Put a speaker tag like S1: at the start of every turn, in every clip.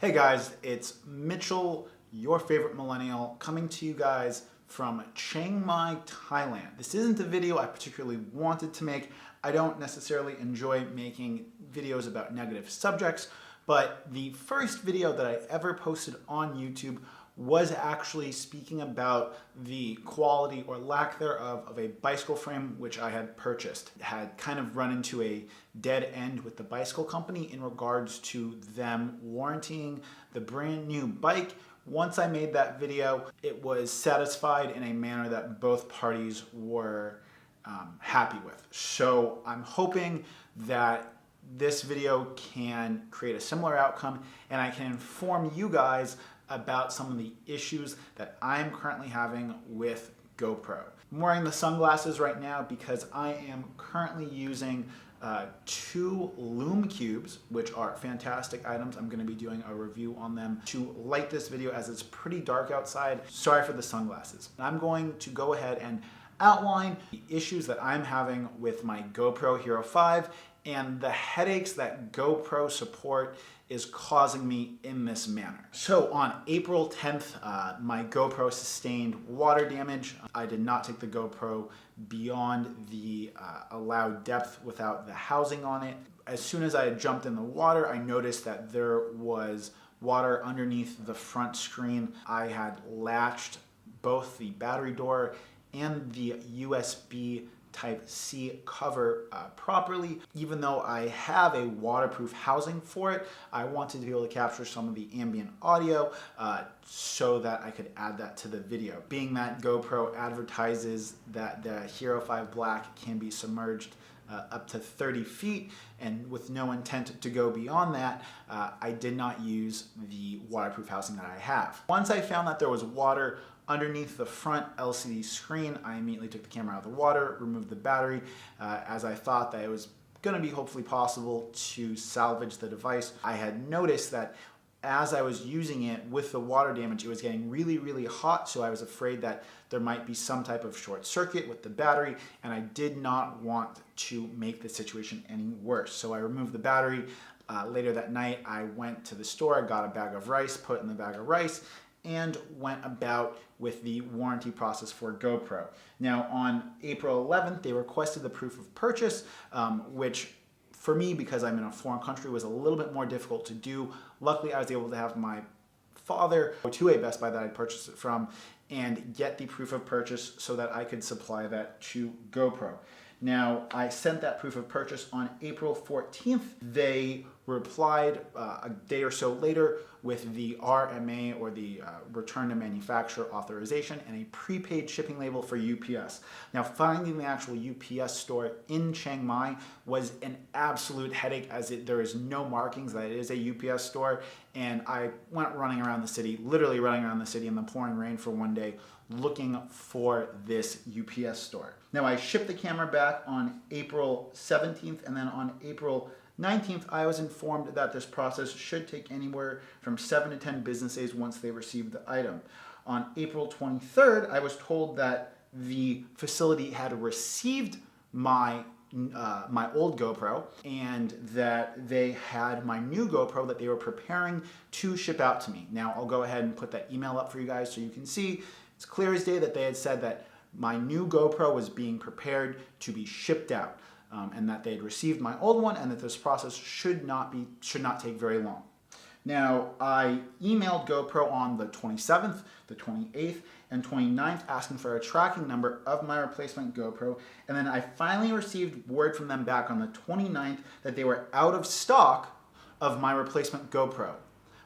S1: Hey guys, it's Mitchell, your favorite millennial, coming to you guys from Chiang Mai, Thailand. This isn't a video I particularly wanted to make. I don't necessarily enjoy making videos about negative subjects, but the first video that I ever posted on YouTube was actually speaking about the quality or lack thereof of a bicycle frame which I had purchased. Had kind of run into a dead end with the bicycle company in regards to them warranting the brand new bike. Once I made that video, it was satisfied in a manner that both parties were happy with. So I'm hoping that this video can create a similar outcome and I can inform you guys about some of the issues that I'm currently having with GoPro. I'm wearing the sunglasses right now because I am currently using two Lume Cubes, which are fantastic items. I'm going to be doing a review on them to light this video as it's pretty dark outside. Sorry for the sunglasses. I'm going to go ahead and outline the issues that I'm having with my GoPro Hero 5 and the headaches that GoPro support is causing me in this manner. So on April 10th, my GoPro sustained water damage. I did not take the GoPro beyond the allowed depth without the housing on it. As soon as I had jumped in the water, I noticed that there was water underneath the front screen. I had latched both the battery door and the USB Type-C cover properly. Even though I have a waterproof housing for it, I wanted to be able to capture some of the ambient audio so that I could add that to the video. Being that GoPro advertises that the Hero 5 Black can be submerged up to 30 feet, and with no intent to go beyond that, I did not use the waterproof housing that I have. Once I found that there was water underneath the front LCD screen, I immediately took the camera out of the water, removed the battery, as I thought that it was going to be hopefully possible to salvage the device. I had noticed that as I was using it with the water damage, it was getting really, really hot, so I was afraid that there might be some type of short circuit with the battery, and I did not want to make the situation any worse. So I removed the battery. Later that night, I went to the store, got a bag of rice, put in the bag of rice, and went about with the warranty process for GoPro. Now on April 11th, they requested the proof of purchase, which for me, because I'm in a foreign country, was a little bit more difficult to do. Luckily, I was able to have my father go to a Best Buy that I purchased it from and get the proof of purchase so that I could supply that to GoPro. Now, I sent that proof of purchase on April 14th. They replied a day or so later with the RMA, or the Return to Manufacturer Authorization, and a prepaid shipping label for UPS. Now, finding the actual UPS store in Chiang Mai was an absolute headache, as there is no markings that it is a UPS store, and I went running around the city, literally running around the city in the pouring rain for one day, looking for this UPS store. Now, I shipped the camera back on April 17th, and then on April 19th, I was informed that this process should take anywhere from 7 to 10 business days once they receive the item. On April 23rd, I was told that the facility had received my old GoPro, and that they had my new GoPro that they were preparing to ship out to me. Now, I'll go ahead and put that email up for you guys so you can see. It's clear as day that they had said that my new GoPro was being prepared to be shipped out, and that they had received my old one, and that this process should not take very long. Now, I emailed GoPro on the 27th, the 28th, and 29th asking for a tracking number of my replacement GoPro, and then I finally received word from them back on the 29th that they were out of stock of my replacement GoPro,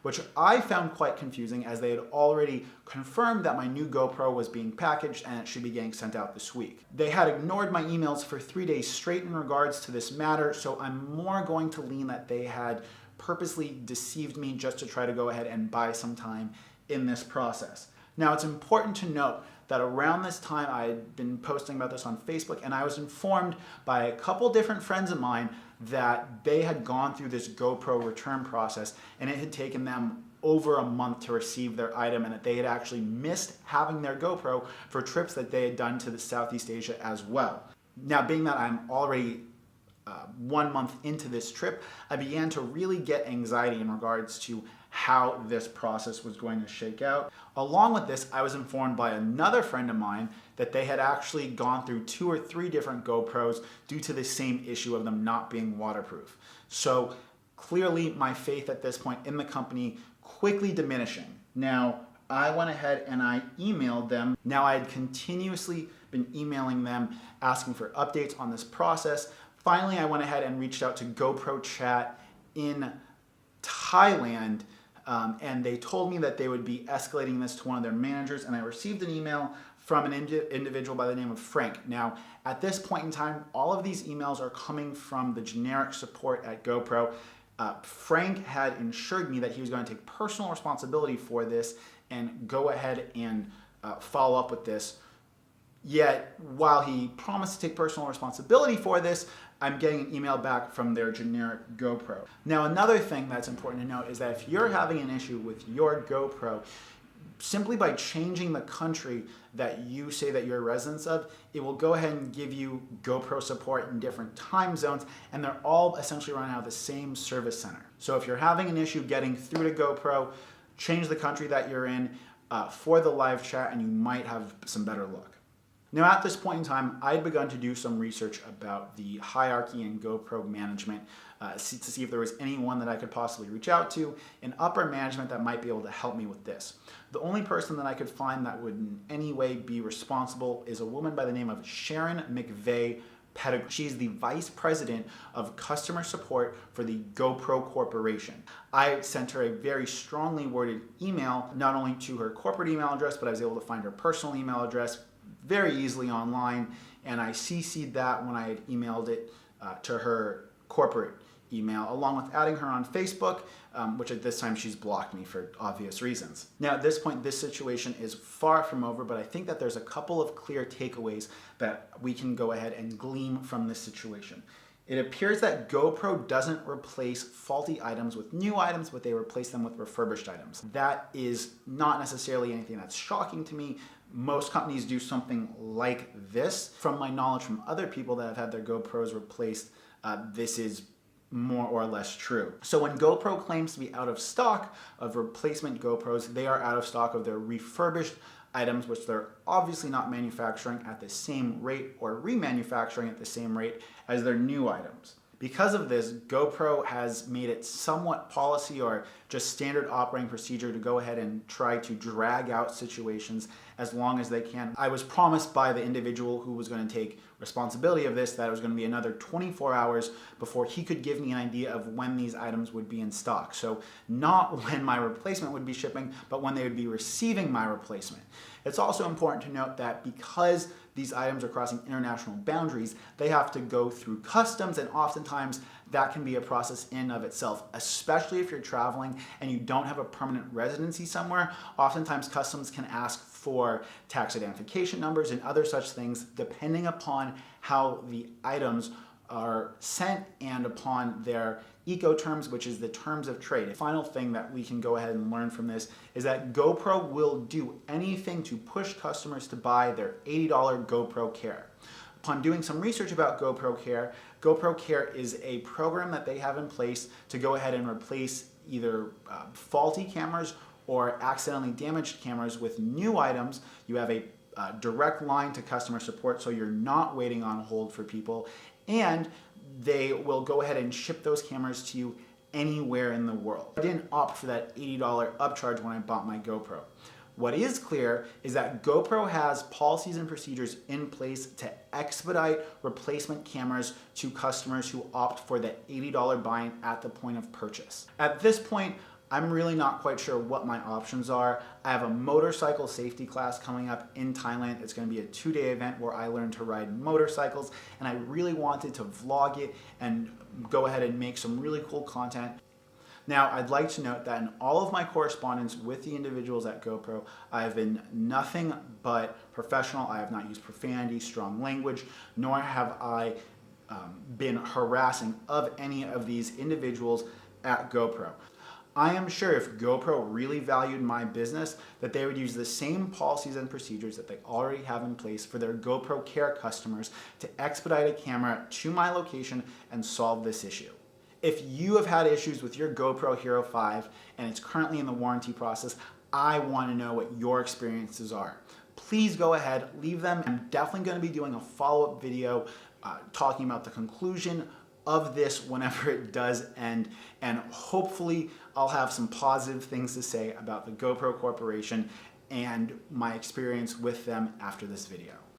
S1: which I found quite confusing, as they had already confirmed that my new GoPro was being packaged and it should be getting sent out this week. They had ignored my emails for 3 days straight in regards to this matter, so I'm more going to lean that they had purposely deceived me just to try to go ahead and buy some time in this process. Now, it's important to note that around this time, I had been posting about this on Facebook, and I was informed by a couple different friends of mine that they had gone through this GoPro return process, and it had taken them over a month to receive their item, and that they had actually missed having their GoPro for trips that they had done to the Southeast Asia as well. Now, being that I'm already 1 month into this trip, I began to really get anxiety in regards to how this process was going to shake out. Along with this, I was informed by another friend of mine that they had actually gone through 2 or 3 different GoPros due to the same issue of them not being waterproof. So clearly my faith at this point in the company quickly diminishing. Now, I went ahead and I emailed them. Now, I had continuously been emailing them asking for updates on this process. Finally, I went ahead and reached out to GoPro Chat in Thailand, and they told me that they would be escalating this to one of their managers, and I received an email from an individual by the name of Frank. Now, at this point in time, all of these emails are coming from the generic support at GoPro. Frank had assured me that he was going to take personal responsibility for this and go ahead and follow up with this. Yet, while he promised to take personal responsibility for this, I'm getting an email back from their generic GoPro. Now, another thing that's important to note is that if you're having an issue with your GoPro, simply by changing the country that you say that you're residents of, it will go ahead and give you GoPro support in different time zones, and they're all essentially running out of the same service center. So if you're having an issue getting through to GoPro, change the country that you're in for the live chat, and you might have some better luck. Now, at this point in time, I'd begun to do some research about the hierarchy in GoPro management to see if there was anyone that I could possibly reach out to in upper management that might be able to help me with this. The only person that I could find that would in any way be responsible is a woman by the name of Sharon McVeigh Pettigrew. She's the Vice President of Customer Support for the GoPro Corporation. I sent her a very strongly worded email, not only to her corporate email address, but I was able to find her personal email address very easily online, and I CC'd that when I had emailed it to her corporate email, along with adding her on Facebook, which at this time she's blocked me for obvious reasons. Now, at this point, this situation is far from over, but I think that there's a couple of clear takeaways that we can go ahead and glean from this situation. It appears that GoPro doesn't replace faulty items with new items, but they replace them with refurbished items. That is not necessarily anything that's shocking to me. Most companies do something like this. From my knowledge from other people that have had their GoPros replaced, this is more or less true. So when GoPro claims to be out of stock of replacement GoPros, they are out of stock of their refurbished items, which they're obviously not manufacturing at the same rate or remanufacturing at the same rate as their new items. Because of this, GoPro has made it somewhat policy or just standard operating procedure to go ahead and try to drag out situations as long as they can. I was promised by the individual who was going to take responsibility of this that it was going to be another 24 hours before he could give me an idea of when these items would be in stock. So not when my replacement would be shipping, but when they would be receiving my replacement. It's also important to note that because these items are crossing international boundaries, they have to go through customs, and oftentimes that can be a process in of itself, especially if you're traveling and you don't have a permanent residency somewhere. Oftentimes customs can ask for tax identification numbers and other such things depending upon how the items are sent and upon their Ecoterms, which is the terms of trade. The final thing that we can go ahead and learn from this is that GoPro will do anything to push customers to buy their $80 GoPro Care. Upon doing some research about GoPro Care is a program that they have in place to go ahead and replace either faulty cameras or accidentally damaged cameras with new items. You have a direct line to customer support, so you're not waiting on hold for people, and they will go ahead and ship those cameras to you anywhere in the world. I didn't opt for that $80 upcharge when I bought my GoPro. What is clear is that GoPro has policies and procedures in place to expedite replacement cameras to customers who opt for the $80 buy-in at the point of purchase. At this point, I'm really not quite sure what my options are. I have a motorcycle safety class coming up in Thailand. It's going to be a 2-day event where I learn to ride motorcycles, and I really wanted to vlog it and go ahead and make some really cool content. Now, I'd like to note that in all of my correspondence with the individuals at GoPro, I have been nothing but professional. I have not used profanity, strong language, nor have I been harassing of any of these individuals at GoPro. I am sure if GoPro really valued my business, that they would use the same policies and procedures that they already have in place for their GoPro Care customers to expedite a camera to my location and solve this issue. If you have had issues with your GoPro Hero 5 and it's currently in the warranty process, I want to know what your experiences are. Please go ahead, leave them. I'm definitely going to be doing a follow-up video talking about the conclusion of this whenever it does end, and hopefully I'll have some positive things to say about the GoPro Corporation and my experience with them after this video.